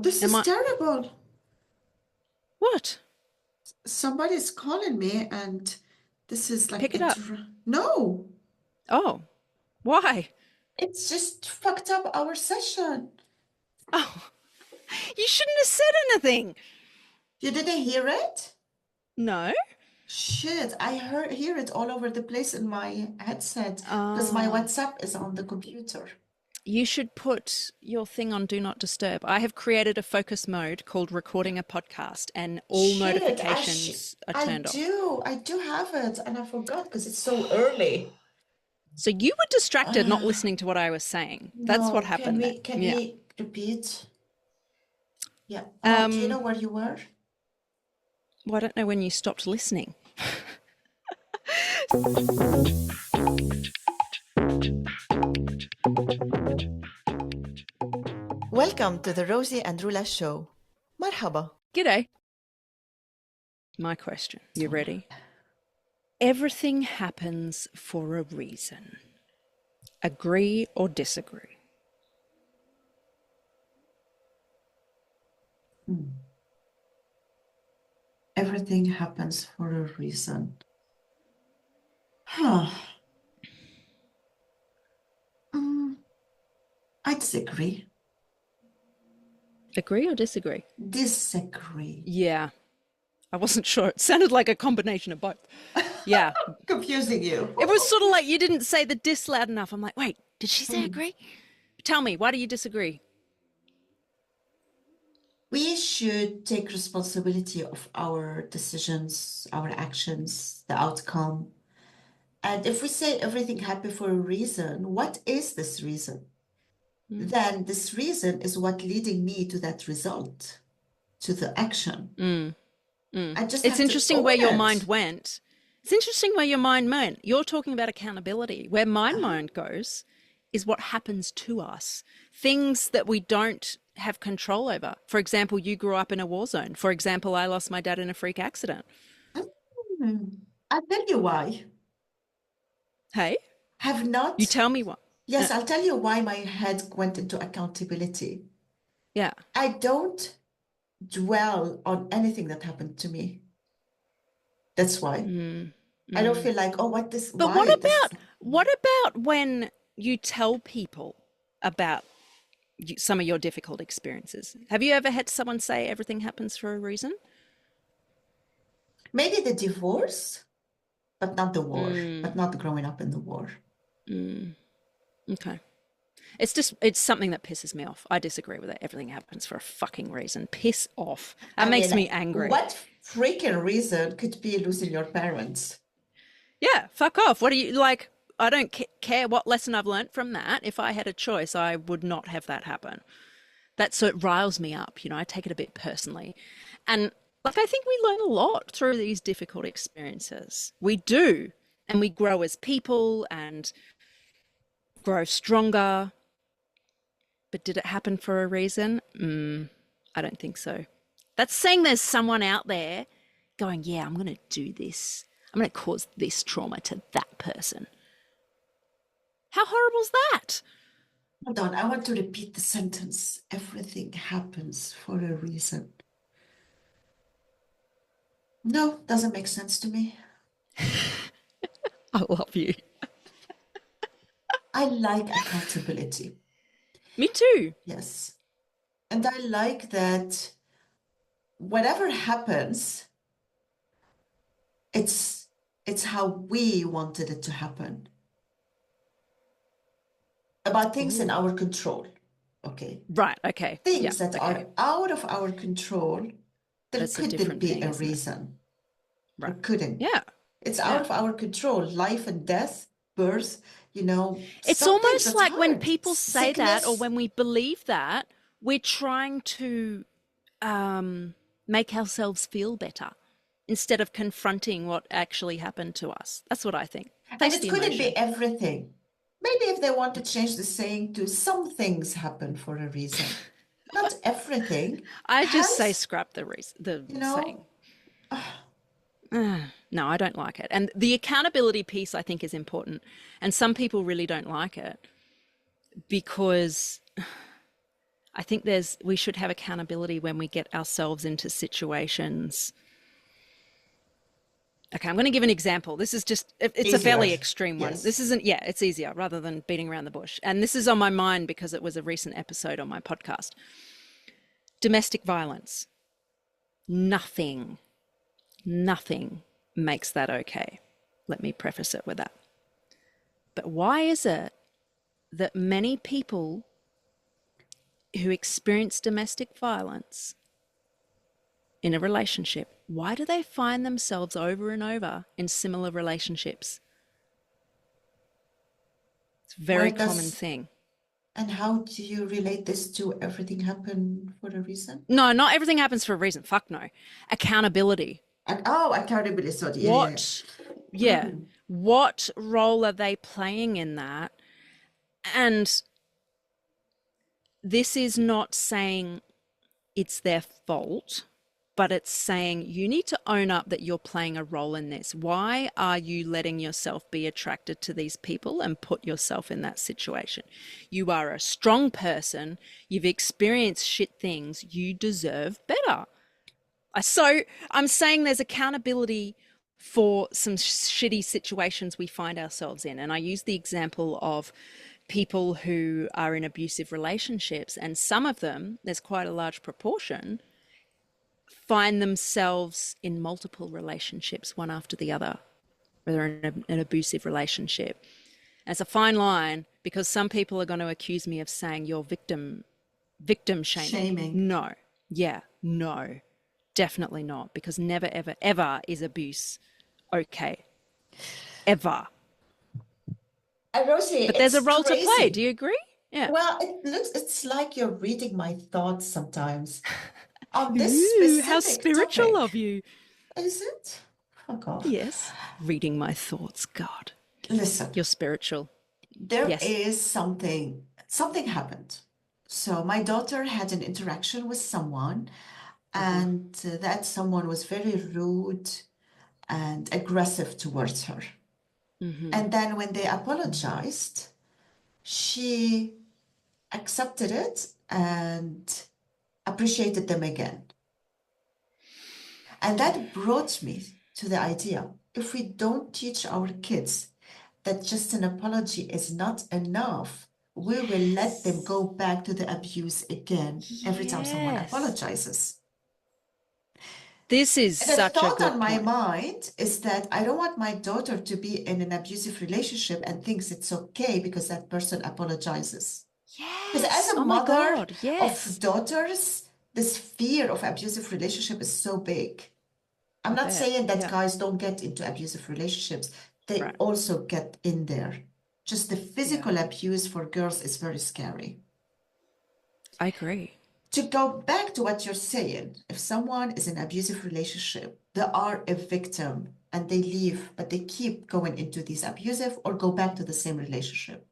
this Am is I? terrible. What? Somebody's calling me, and this is like Pick it up. No, Oh, why? it's just fucked up our session. Oh, you shouldn't have said anything. You didn't hear it? No. Shit, hear it all over the place in my headset because my Ah. WhatsApp is on the computer. You should put your thing on Do Not Disturb. I have created a focus mode called recording a podcast, and all Shit, notifications are I turned off. do have it, and I forgot because it's so early. So you were distracted, not Uh, listening to what I was saying. That's what no, happened there. can Yeah. we repeat? Yeah. Do you Um, know where you were? well, I don't know when you stopped listening. Welcome to the Rosie and Roula show. Marhaba. G'day. My question. You ready? Everything happens for a reason. Agree or disagree? Everything happens for a reason. Huh. I disagree. Agree or disagree? Disagree. Yeah. I wasn't sure. It sounded like a combination of both. Yeah. Confusing you. It was sort of like you didn't say the dis loud enough. I'm like, wait, did she say agree? Tell me, why do you disagree? We should take responsibility of our decisions, our actions, the outcome. And if we say everything happened for a reason, what is this reason? Then this reason is what leading me to that result, to the action. I just It's have to interesting where own your mind it. went. It's interesting where your mind went. You're talking about accountability. Where my mind goes is what happens to us. Things that we don't have control over. For example, you grew up in a war zone. For example, I lost my dad in a freak accident. I'll tell you why. Hey, Have you not. tell me what. Yes, I'll tell you why my head went into accountability. Yeah. I don't dwell on anything that happened to me. That's why. I don't feel like, oh, But why? what about when you tell people about some of your difficult experiences? Have you ever had someone say everything happens for a reason? Maybe the divorce, but not the war, but not growing up in the war. Okay. It's something that pisses me off. I disagree with it. Everything happens for a fucking reason. Piss off. That makes me angry. What freaking reason could be losing your parents? Yeah, fuck off. What do you like? I don't care what lesson I've learned from that. If I had a choice, I would not have that happen. That so it riles me up. You know, I take it a bit personally. And like, I think we learn a lot through these difficult experiences. We do. And we grow as people and grow stronger. But did it happen for a reason? I don't think so. That's saying there's someone out there going, yeah, I'm going to do this. I'm going to cause this trauma to that person. How horrible is that? Hold on, I want to repeat the sentence. Everything happens for a reason. No, doesn't make sense to me. I love you. I like accountability. Me too. Yes. And I like that whatever happens, it's how we wanted it to happen. About things in our control. Okay. Right. Okay. Things yeah, that okay. are out of our control, there That's a couldn't different be thing, a isn't it? reason. There Right. couldn't. Yeah. It's out of our control. Life and death, birth, It's some things almost that's like when hard. people say that or Sickness. when we believe that, we're trying to make ourselves feel better instead of confronting what actually happened to us. That's what I think. And That's it the couldn't emotion. be everything. Maybe if they want to change the saying to some things happen for a reason. Not everything. I just say Health, scrap the you saying. know, No, I don't like it. And the accountability piece, I think, is important. And some people really don't like it because I think we should have accountability when we get ourselves into situations. Okay, I'm going to give an example. This is just, it's a Easier. fairly extreme one. Yes. This isn't, yeah, it's easier rather than beating around the bush. And this is on my mind because it was a recent episode on my podcast. Domestic violence. Nothing, nothing makes that okay. Let me preface it with that. But why is it that many people who experience domestic violence in a relationship, why do they find themselves over and over in similar relationships? It's a Where very common does thing. and how do you relate this to everything happen for a reason? No, not everything happens for a reason. Fuck no. Accountability. And oh, accountability. Sorry. Yeah, yeah, What, yeah. yeah, what role are they playing in that? And this is not saying it's their fault, but it's saying you need to own up that you're playing a role in this. Why are you letting yourself be attracted to these people and put yourself in that situation? You are a strong person. You've experienced shit things. You deserve better. So I'm saying there's accountability for some shitty situations we find ourselves in. And I use the example of people who are in abusive relationships, and some of them, there's quite a large proportion, find themselves in multiple relationships, one after the other, whether in an abusive relationship. And it's a fine line because some people are going to accuse me of saying you're victim shaming. Shaming. No. Yeah, no. Definitely not, because never, ever, ever is abuse okay. Ever. Rosie, But there's a it's role to play. Do crazy. you agree? Yeah. Well, it's like you're reading my thoughts sometimes on this Ooh, how specific spiritual of topic. you. Is it? Fuck off. Yes. Reading my thoughts, God. Listen, You're spiritual. there Yes. is something happened. So my daughter had an interaction with someone, Mm-hmm. and that someone was very rude and aggressive towards her. Mm-hmm. And then when they apologized, she accepted it and appreciated them again. And that brought me to the idea, if we don't teach our kids that just an apology is not enough, we will let them Yes. go back to the abuse again every time someone Yes. apologizes. This is And the such a thought on good my point. mind is that I don't want my daughter to be in an abusive relationship and thinks it's okay because that person apologizes. Because as Yes. a Oh my mother God. of Yes. daughters, this fear of abusive relationship is so big. I'm I not bet. saying that Yeah. guys don't get into abusive relationships. They Right. also get in there. Just the Yeah. physical abuse for girls is very scary. I agree. To go back to what you're saying, if someone is in an abusive relationship, they are a victim and they leave, but they keep going into these abusive or go back to the same relationship.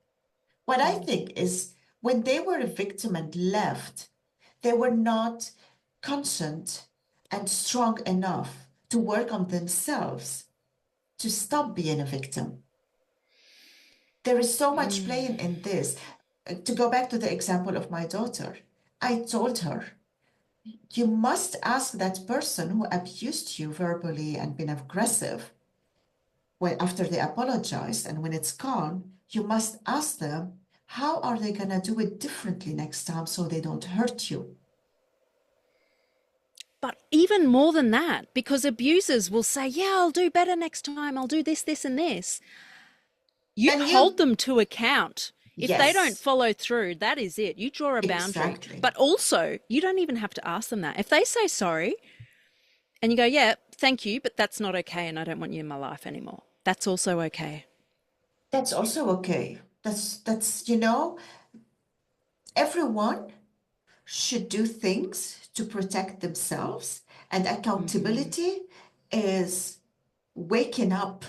What I Mm. think is when they were a victim and left, they were not conscient and strong enough to work on themselves to stop being a victim. There is so much Mm. playing in this. To go back to the example of my daughter, I told her, you must ask that person who abused you verbally and been aggressive when after they apologized and when it's gone, you must ask them how are they going to do it differently next time so they don't hurt you. But even more than that, because abusers will say, yeah, I'll do better next time. I'll do this, this, and this. You And hold you, them to account. If they don't yes, follow through, that is it. You draw a boundary. exactly. But also, you don't even have to ask them that. If they say sorry and you go, yeah, thank you, but that's not okay and I don't want you in my life anymore, that's also okay. That's also okay. Everyone should do things to protect themselves, and Mm-hmm. accountability is waking up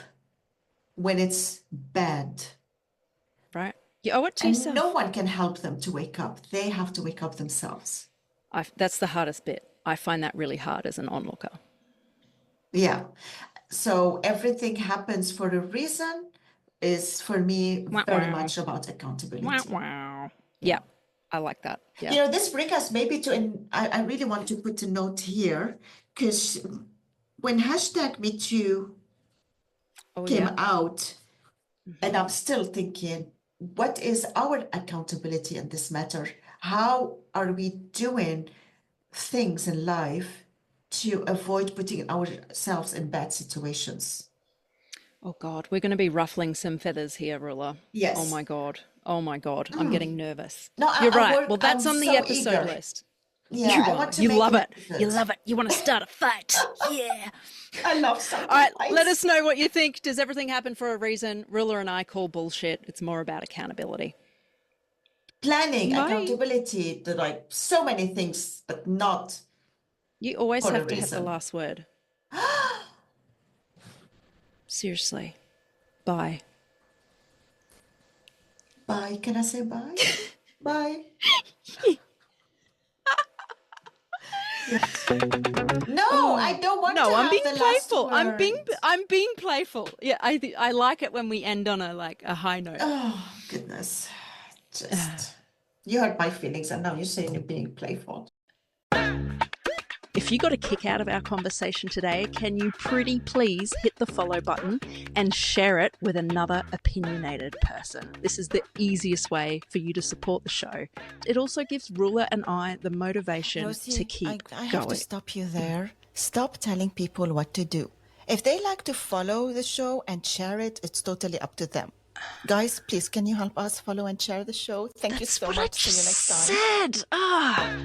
when it's bad. Right? You owe it to And no yourself. one can help them to wake up. They have to wake up themselves. That's the hardest bit. I find that really hard as an onlooker. Yeah. So everything happens for a reason is for me Wow, very wow. much about Wow, accountability. wow. Yeah. Yeah. I like that. You Yeah. know, this brings us maybe to, and I really want to put a note here, because when hashtag Me Too Oh, came yeah. out, and Hmm. I'm still thinking, what is our accountability in this matter? How are we doing things in life to avoid putting ourselves in bad situations? Oh, God. We're going to be ruffling some feathers here, Rula. Oh, my Yes. God. Oh, my God. I'm getting nervous. No, You're I right. work, Well, that's I'm on the so episode eager. list. Yeah, You I are. want to You make love an it. You episode. love it. You want to start a fight. Yeah. I love All starting right. Let us fights. know what you think. Does everything happen for a reason? Rula and I call bullshit. It's more about accountability. Planning, Bye. accountability, the like so many things, but not You always for a have to have the reason. last word. Seriously. Bye. Bye. Can I say bye? Bye. Yes. No, I Oh don't want to no, I'm have being the last playful. word. I'm being playful. Yeah, I like it when we end on a high note. Oh, goodness. Just, you hurt my feelings, and now you're saying you're being playful. If you got a kick out of our conversation today, can you pretty please hit the follow button and share it with another opinionated person? This is the easiest way for you to support the show. It also gives Ruler and I the motivation to Rosie, keep I have to going. stop you there. Stop telling people what to do. If they like to follow the show and share it, it's totally up to them. Guys, please, can you help us follow and share the show? Thank you That's so what I much. See you just next time. said. Ah.